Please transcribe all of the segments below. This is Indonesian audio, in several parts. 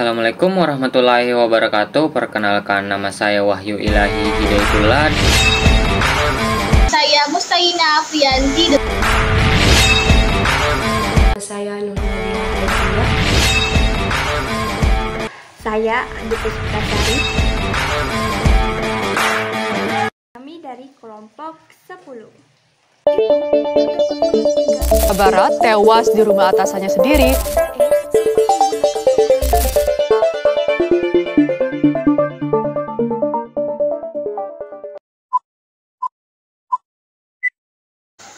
Assalamualaikum warahmatullahi wabarakatuh. Perkenalkan, nama saya Wahyu Ilahi Hidayatullah. Saya Mustaina Aprianti. Saya Nurulina Aisyah. Saya Andi Puspitasari. Kami dari kelompok 10. Barat tewas di rumah atasannya sendiri.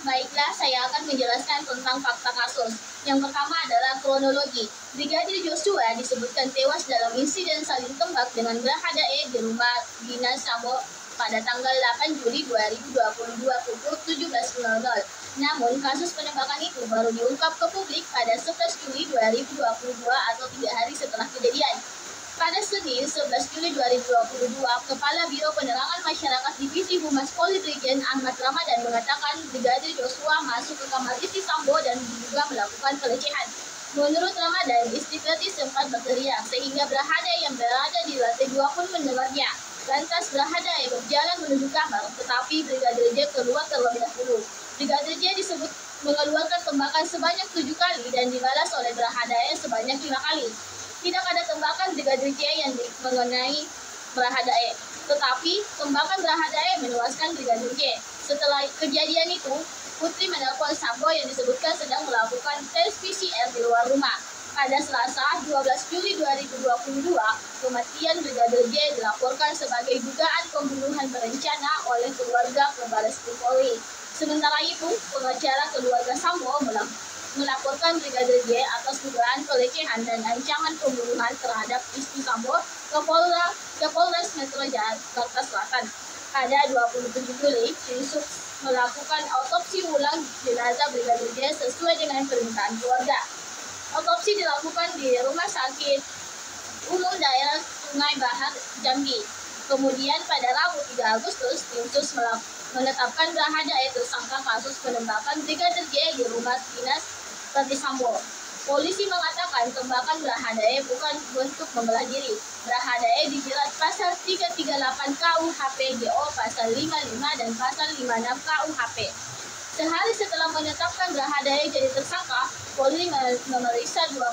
Baiklah, saya akan menjelaskan tentang fakta kasus. Yang pertama adalah kronologi. Brigadir Joshua disebutkan tewas dalam insiden saling tembak dengan Baradae di rumah dinas Sambo pada tanggal 8 Juli 2022 pukul 17.00. Namun, kasus penembakan itu baru diungkap ke publik pada 11 Juli 2022 atau 3 hari setelah kejadian. Pada Senin 11 Juli 2022, Kepala Biro Penerangan Masyarakat Divisi Humas Polri Brigjen Ahmad Ramadan mengatakan Brigadir Joshua masuk ke kamar istri Sambo dan diduga melakukan pelecehan. Menurut Ramadan, istri Verdi sempat berteriak sehingga Baradae yang berada di lantai 2 pun mendengarnya. Lantas Baradae berjalan menuju kamar, tetapi Brigadir J keluar terlebih dahulu. Brigadir J disebut mengeluarkan tembakan sebanyak 7 kali dan dibalas oleh Baradae sebanyak 5 kali. Tidak ada tembakan Brigadir J yang mengenai Baradae, tetapi tembakan Baradae menewaskan Brigadir J. Setelah kejadian itu, Putri menelpon Sambo yang disebutkan sedang melakukan tes PCR di luar rumah. Pada Selasa 12 Juli 2022, kematian Brigadir J dilaporkan sebagai dugaan pembunuhan berencana oleh keluarga ke Bareskrim Polri. Sementara itu, pengacara keluarga Sambo melaporkan Brigadir J atas dugaan pelecehan dan ancaman pembunuhan terhadap istri Sambo ke Polres Metro Jakarta Selatan. Pada 27 Juli, tim sus melakukan autopsi ulang jenazah Brigadir J sesuai dengan permintaan keluarga. Autopsi dilakukan di Rumah Sakit Umum Daerah Sungai Bahar, Jambi. Kemudian pada Rabu 3 Agustus, tim sus menetapkan Baradae tersangka kasus penembakan Brigadir J di rumah dinas Verdi Sambo. Polisi mengatakan tembakan Baradae bukan bentuk membelah diri. Baradae dijerat pasal 338 KUHP GO, pasal 55 dan pasal 56 KUHP. Sehari setelah menetapkan Baradae jadi tersangka, Polri memeriksa 25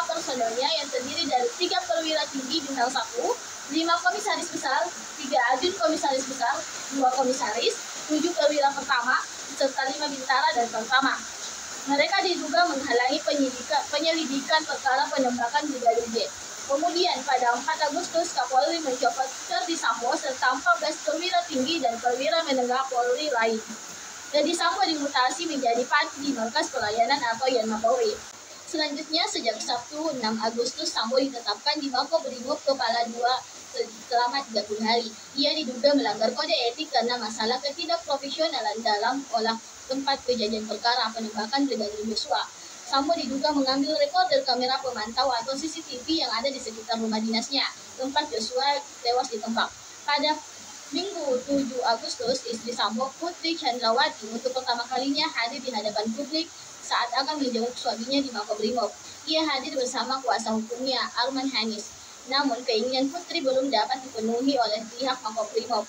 personelnya yang terdiri dari 3 perwira tinggi bintang 1, 5 komisaris besar, 3 ajun komisaris besar, 2 komisaris, 7 perwira pertama, serta 5 bintara dan pertama. Mereka diduga menghalangi penyelidikan perkara penembakan Brigadir J. Kemudian pada 4 Agustus, Kapolri mencopot Verdi Sambo serta 14 perwira tinggi dan perwira menengah Polri lain. Verdi Sambo dimutasi menjadi Pati di Markas Pelayanan atau Yanma Polri. Selanjutnya, sejak Sabtu 6 Agustus, Sambo ditetapkan di Makobrimob Kepala 2 selama 30 hari. Ia diduga melanggar kode etik karena masalah ketidakprofesionalan dalam olah tempat kejadian perkara penembakan Brigadir Joshua. Sambo diduga mengambil rekorder kamera pemantau atau CCTV yang ada di sekitar rumah dinasnya, tempat Joshua tewas ditembak. Pada Minggu 7 Agustus, istri Sambo, Putri Chandrawati, untuk pertama kalinya hadir di hadapan publik saat akan menjenguk suaminya di Makobrimob. Ia hadir bersama kuasa hukumnya, Arman Hanis. Namun, keinginan Putri belum dapat dipenuhi oleh pihak Makobrimob.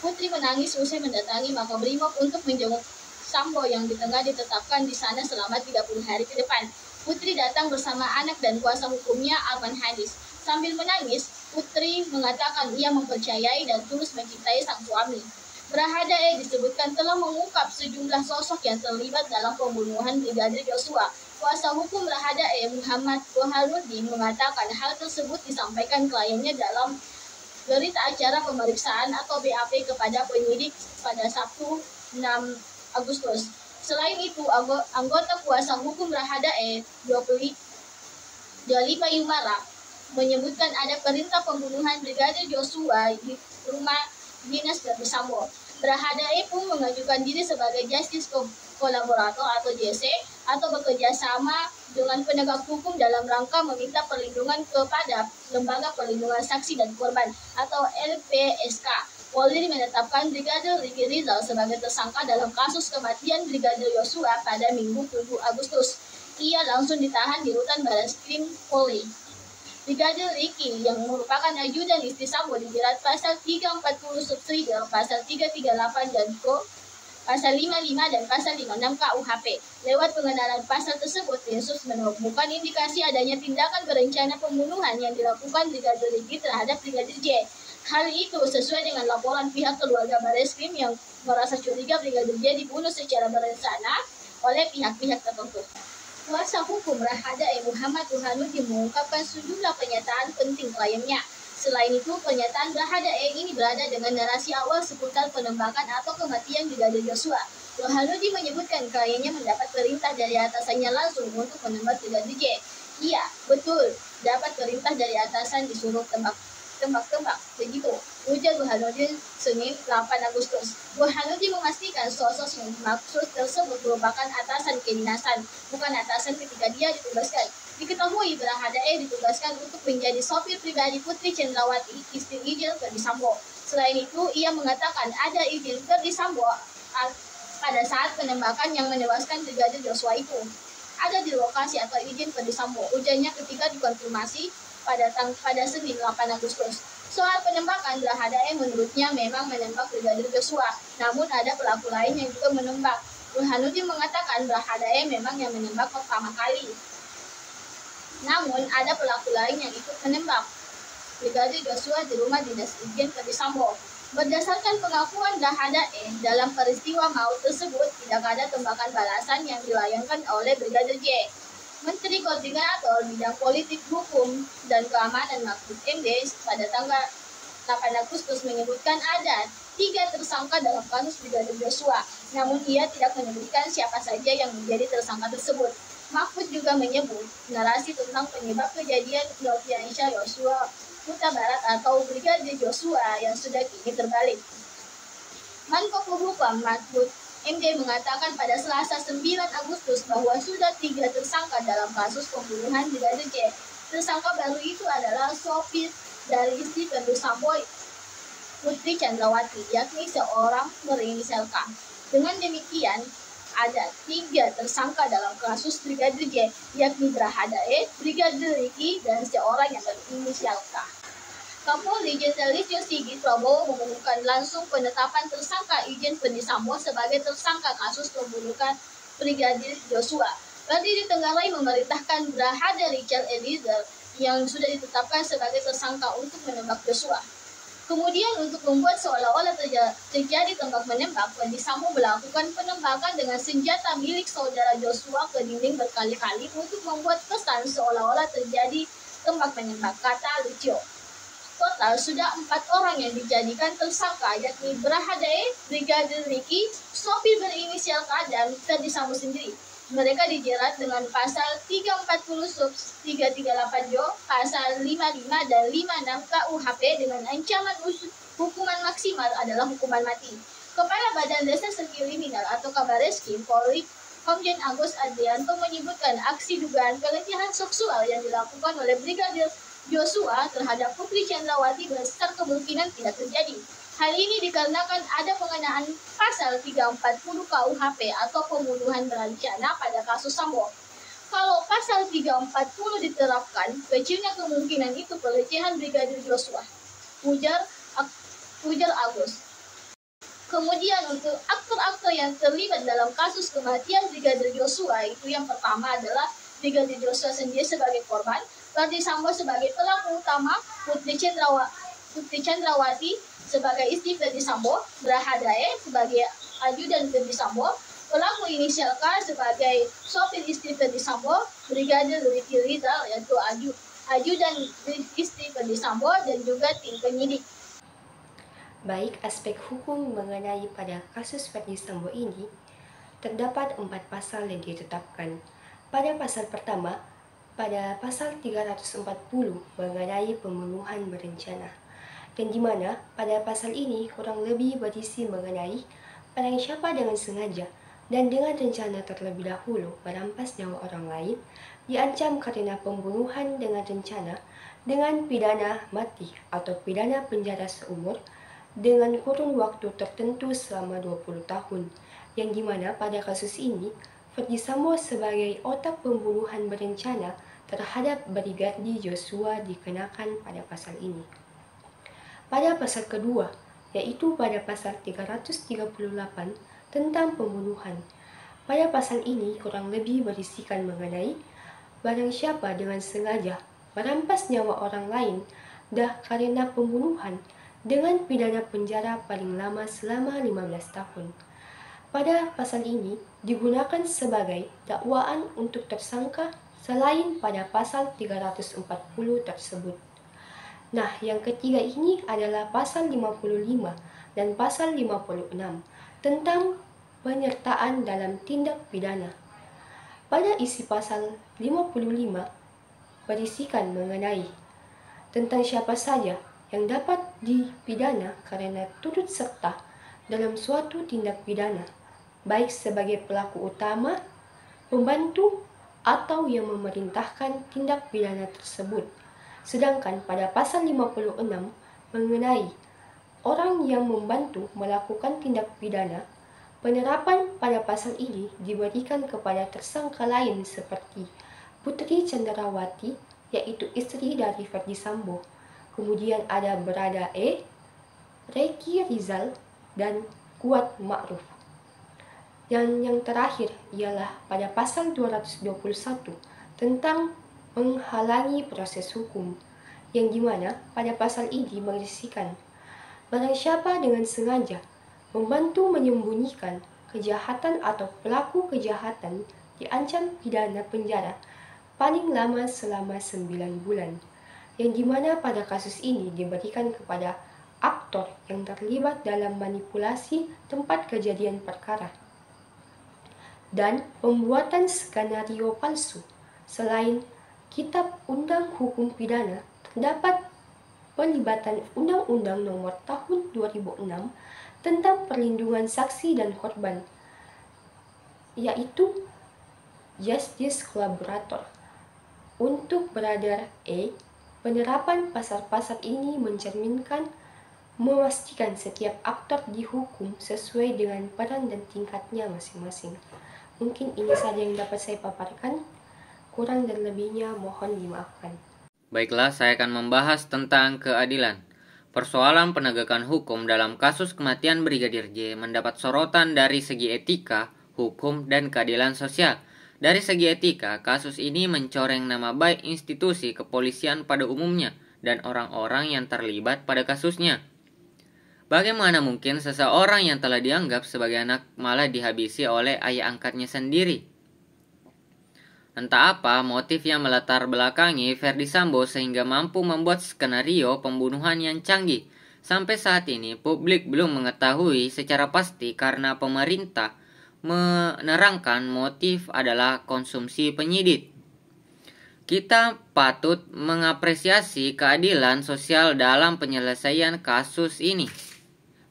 Putri menangis usai mendatangi Makobrimob untuk menjenguk Sambo yang di tengah ditetapkan di sana selama 30 hari ke depan. Putri datang bersama anak dan kuasa hukumnya, Arman Hanis. Sambil menangis, Putri mengatakan ia mempercayai dan tulus mencintai sang suami. Baradae disebutkan telah mengungkap sejumlah sosok yang terlibat dalam pembunuhan Brigadir Joshua. Kuasa hukum Baradae, Muhammad Koharudin, mengatakan hal tersebut disampaikan kliennya dalam berita acara pemeriksaan atau BAP kepada penyidik pada Sabtu 6 Agustus. Selain itu, anggota kuasa hukum Baradae, Doli Bayumara, menyebutkan ada perintah pembunuhan Brigadir Joshua di rumah dinas Verdi Sambo. Baradae pun mengajukan diri sebagai justice kolaborator atau JC atau bekerja sama dengan penegak hukum dalam rangka meminta perlindungan kepada Lembaga Perlindungan Saksi dan Korban atau LPSK. Polri menetapkan Brigadir Riki Rizal sebagai tersangka dalam kasus kematian Brigadir Joshua pada Minggu 7 Agustus. Ia langsung ditahan di rutan Bareskrim Polri. Brigadir Riki yang merupakan ajudan istri Sambo dijerat pasal 340 subtrigger, pasal 338 dan pasal 55 dan pasal 56 KUHP. Lewat pengenalan pasal tersebut, Densus menemukan indikasi adanya tindakan berencana pembunuhan yang dilakukan Brigadir Riki terhadap Brigadir J. Hal itu sesuai dengan laporan pihak keluarga Bareskrim yang merasa curiga Brigadir J dibunuh secara berencana oleh pihak-pihak tertentu. Kuasa hukum Rahada E. Muhammad Burhanuddin mengungkapkan sejumlah pernyataan penting kliennya. Selain itu, pernyataan Rahada E. ini berada dengan narasi awal seputar penembakan atau kematian Brigadir Joshua. Burhanuddin menyebutkan kliennya mendapat perintah dari atasannya langsung untuk menembak Brigadir J. Iya, betul, dapat perintah dari atasan disuruh tembak, begitu, ujar Burhanuddin Senin 8 Agustus. Burhanuddin memastikan sosok yang dimaksud tersebut merupakan atasan kedinasan, bukan atasan ketika dia ditugaskan. Diketahui Rahada E ditugaskan untuk menjadi sopir pribadi Putri Cendrawati, istri Irjen Verdi Sambo. Selain itu, ia mengatakan ada Irjen Verdi Sambo pada saat penembakan yang menewaskan Brigadir Joshua itu. Ada di lokasi atau Irjen Verdi Sambo, ujarnya ketika dikonfirmasi pada Senin 8 Agustus. Soal penembakan, Rahada E menurutnya memang menembak Brigadir Joshua, namun ada pelaku lain yang juga menembak. Burhanuddin mengatakan Rahada E memang yang menembak pertama kali, namun ada pelaku lain yang ikut menembak Brigadir Joshua di rumah dinas Irjen Verdi Sambo. Berdasarkan pengakuan Rahada E, dalam peristiwa maut tersebut tidak ada tembakan balasan yang dilayangkan oleh Brigadir J. Menteri Koordinator Bidang Politik Hukum dan Keamanan Mahfud MD pada tanggal 8 Agustus menyebutkan ada 3 tersangka dalam kasus Brigadir Joshua, namun ia tidak menyebutkan siapa saja yang menjadi tersangka tersebut. Mahfud juga menyebut narasi tentang penyebab kejadian Nofriansah Yosua Huta Barat atau Brigadir Joshua yang sudah kini terbalik. Menko Polhukam Mahfud MD mengatakan pada Selasa 9 Agustus bahwa sudah 3 tersangka dalam kasus pembunuhan Brigadir J. Tersangka baru itu adalah sopir dari istri Verdi Sambo, Putri Cendrawati, yakni seorang berinisial K. Dengan demikian, ada 3 tersangka dalam kasus Brigadir J, yakni Rahada E, Brigadir Riki, dan seorang yang berinisial K. Kapolri Jenderal Listio Sigit Prabowo mengumumkan langsung penetapan tersangka Irjen Verdi Sambo sebagai tersangka kasus pembunuhan Brigadir Joshua. Berdiri Tenggarai memerintahkan Rahada Richard Eliezer yang sudah ditetapkan sebagai tersangka untuk menembak Joshua. Kemudian untuk membuat seolah-olah terjadi tembak-menembak, Verdi Sambo melakukan penembakan dengan senjata milik saudara Joshua ke dinding berkali-kali untuk membuat kesan seolah-olah terjadi tembak-menembak, kata Lucio. Total sudah 4 orang yang dijadikan tersangka, yakni Rahada E, Brigadir Riki, sopir berinisial K, dan Verdi Sambo sendiri. Mereka dijerat dengan pasal 340 sub 338 Jo, pasal 55 dan 56 KUHP dengan ancaman hukuman maksimal adalah hukuman mati. Kepala Badan Reserse Kriminal atau Kabareskrim Polri, Komjen Agus Adrianto menyebutkan aksi dugaan pelecehan seksual yang dilakukan oleh Brigadir Joshua terhadap Putri Cendrawati besar kemungkinan tidak terjadi. Hal ini dikarenakan ada pengenaan pasal 340 KUHP atau pembunuhan berencana pada kasus Sambo. Kalau pasal 340 diterapkan, kecilnya kemungkinan itu pelecehan Brigadir Joshua, ujar Agus. Kemudian untuk aktor-aktor yang terlibat dalam kasus kematian Brigadir Joshua itu yang pertama adalah Brigadir Joshua sendiri sebagai korban, Verdi Sambo sebagai pelaku utama, Putri Cendrawati sebagai istri Verdi Sambo, Rahada E sebagai ajudan Verdi Sambo, pelaku inisial K sebagai sopir istri Verdi Sambo, Brigadir Riki Rizal yaitu ajudan istri Verdi Sambo, dan juga tim penyidik. Baik aspek hukum mengenai pada kasus Verdi Sambo ini, terdapat 4 pasal yang ditetapkan. Pada pasal pertama, pada pasal 340 mengenai pembunuhan berencana, dan di mana pada pasal ini kurang lebih berisi mengenai barang siapa dengan sengaja dan dengan rencana terlebih dahulu merampas nyawa orang lain diancam karena pembunuhan dengan rencana dengan pidana mati atau pidana penjara seumur dengan kurun waktu tertentu selama 20 tahun, yang dimana pada kasus ini Verdi Sambo sebagai otak pembunuhan berencana terhadap Brigadir Joshua dikenakan pada pasal ini. Pada pasal kedua, yaitu pada pasal 338 tentang pembunuhan. Pada pasal ini kurang lebih berisikan mengenai barang siapa dengan sengaja merampas nyawa orang lain dah karena pembunuhan dengan pidana penjara paling lama selama 15 tahun. Pada pasal ini digunakan sebagai dakwaan untuk tersangka selain pada pasal 340 tersebut. Nah, yang ketiga ini adalah pasal 55 dan pasal 56 tentang penyertaan dalam tindak pidana. Pada isi pasal 55 berisikan mengenai tentang siapa saja yang dapat dipidana karena turut serta dalam suatu tindak pidana, baik sebagai pelaku utama, pembantu, atau yang memerintahkan tindak pidana tersebut. Sedangkan pada pasal 56 mengenai orang yang membantu melakukan tindak pidana, penerapan pada pasal ini diberikan kepada tersangka lain seperti Putri Chandrawati, yaitu istri dari Ferdy Sambo. Kemudian ada Barada E, Reki Rizal, dan Kuat Ma'ruf. Dan yang terakhir ialah pada pasal 221 tentang menghalangi proses hukum, yang dimana pada pasal ini berisikan barang siapa dengan sengaja membantu menyembunyikan kejahatan atau pelaku kejahatan diancam pidana penjara paling lama selama 9 bulan, yang dimana pada kasus ini diberikan kepada aktor yang terlibat dalam manipulasi tempat kejadian perkara dan pembuatan skenario palsu. Selain Kitab Undang Hukum Pidana, terdapat pelibatan Undang-Undang Nomor Tahun 2006 tentang perlindungan saksi dan korban, yaitu Justice Collaborator. Untuk Brother E, penerapan pasal-pasal ini mencerminkan memastikan setiap aktor dihukum sesuai dengan peran dan tingkatnya masing-masing. Mungkin ini saja yang dapat saya paparkan. Kurang dan lebihnya mohon dimaafkan. Baiklah, saya akan membahas tentang keadilan. Persoalan penegakan hukum dalam kasus kematian Brigadir J mendapat sorotan dari segi etika, hukum, dan keadilan sosial. Dari segi etika, kasus ini mencoreng nama baik institusi kepolisian pada umumnya dan orang-orang yang terlibat pada kasusnya. Bagaimana mungkin seseorang yang telah dianggap sebagai anak malah dihabisi oleh ayah angkatnya sendiri? Entah apa motif yang melatar belakangi Ferdy Sambo sehingga mampu membuat skenario pembunuhan yang canggih. Sampai saat ini publik belum mengetahui secara pasti karena pemerintah menerangkan motif adalah konsumsi penyidik. Kita patut mengapresiasi keadilan sosial dalam penyelesaian kasus ini.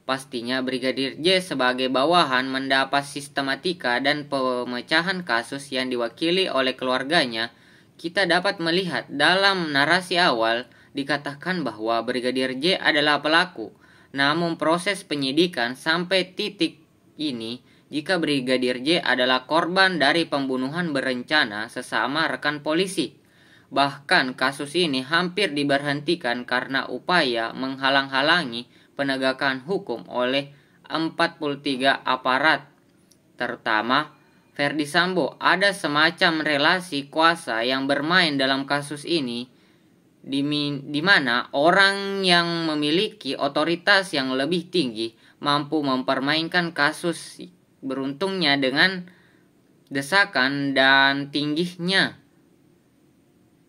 Pastinya Brigadir J sebagai bawahan mendapat sistematika dan pemecahan kasus yang diwakili oleh keluarganya. Kita dapat melihat dalam narasi awal dikatakan bahwa Brigadir J adalah pelaku. Namun proses penyidikan sampai titik ini jika Brigadir J adalah korban dari pembunuhan berencana sesama rekan polisi. Bahkan kasus ini hampir diberhentikan karena upaya menghalang-halangi penegakan hukum oleh 43 aparat, terutama Ferdy Sambo. Ada semacam relasi kuasa yang bermain dalam kasus ini, di mana orang yang memiliki otoritas yang lebih tinggi mampu mempermainkan kasus. Beruntungnya dengan desakan dan tingginya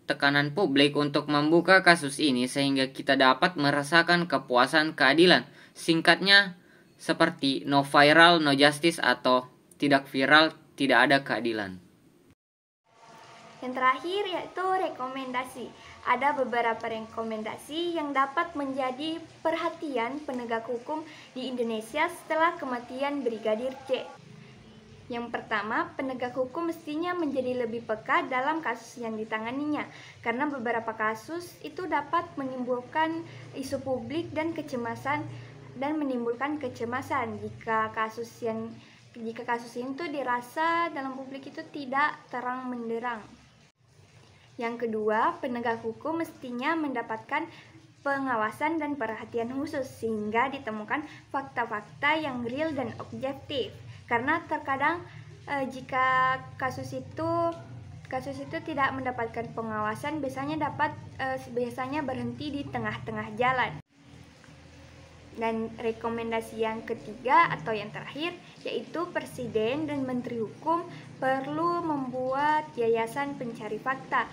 tekanan publik untuk membuka kasus ini sehingga kita dapat merasakan kepuasan keadilan. Singkatnya seperti no viral no justice atau tidak viral tidak ada keadilan. Yang terakhir yaitu rekomendasi. Ada beberapa rekomendasi yang dapat menjadi perhatian penegak hukum di Indonesia setelah kematian Brigadir J. Yang pertama, penegak hukum mestinya menjadi lebih peka dalam kasus yang ditanganinya, karena beberapa kasus itu dapat menimbulkan isu publik dan menimbulkan kecemasan jika kasus itu dirasa dalam publik itu tidak terang benderang. Yang kedua, penegak hukum mestinya mendapatkan pengawasan dan perhatian khusus sehingga ditemukan fakta-fakta yang real dan objektif. Karena terkadang jika kasus itu tidak mendapatkan pengawasan, biasanya berhenti di tengah-tengah jalan. Dan rekomendasi yang ketiga atau yang terakhir yaitu Presiden dan Menteri Hukum perlu membuat yayasan pencari fakta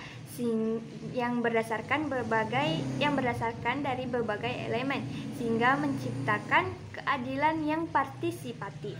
yang berdasarkan dari berbagai elemen sehingga menciptakan keadilan yang partisipatif.